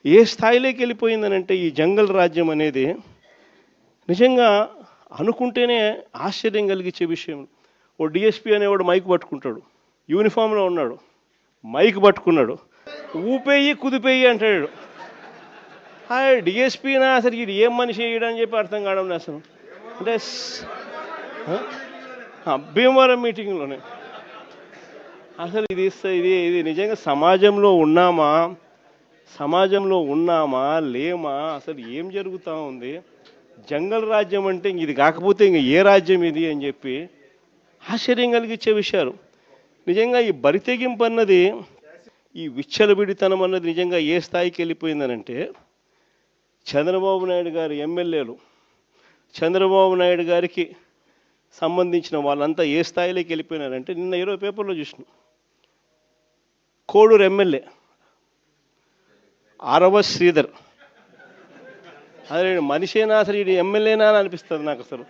ఏ స్థాయిలోకి వెళ్ళిపోయిందనంటే ఈ జంగల్ రాజ్యం అనేది నిజంగా అనుకుంటేనే ఆశ్చర్యం కలిగించే విషయం. ఓ డిఎస్పీ అనేవాడు మైక్ పట్టుకుంటాడు, యూనిఫామ్లో ఉన్నాడు, మైక్ పట్టుకున్నాడు, ఊపేయి కుదిపేయి అంటాడు. డిఎస్పీనా అసలు ఇది ఏం మనిషి అని చెప్పి అర్థం కావడం అసలు. అంటే భీమవరం మీటింగ్లోనే అసలు ఇది ఇది ఇది నిజంగా సమాజంలో ఉన్నామా లేమా, అసలు ఏం జరుగుతూ ఉంది? జంగల్ రాజ్యం అంటే ఇది కాకపోతే ఇంక ఏ రాజ్యం ఇది అని చెప్పి ఆశ్చర్యం కలిగించే విషయాలు. నిజంగా ఈ బరితెగింపు అన్నది, ఈ విచ్చలవిడితనం అన్నది నిజంగా ఏ స్థాయికి వెళ్ళిపోయిందనంటే, చంద్రబాబు నాయుడు గారి ఎమ్మెల్యేలు, చంద్రబాబు నాయుడు గారికి సంబంధించిన వాళ్ళంతా ఏ స్థాయిలోకి వెళ్ళిపోయినారంటే, నిన్న 20 పేపర్లో చూసిన కోడూరు ఎమ్మెల్యే ఆరవ శ్రీధర్, అదే మనిషేనా అసలు ఇది ఎమ్మెల్యేనా అని అనిపిస్తుంది నాకు అసలు.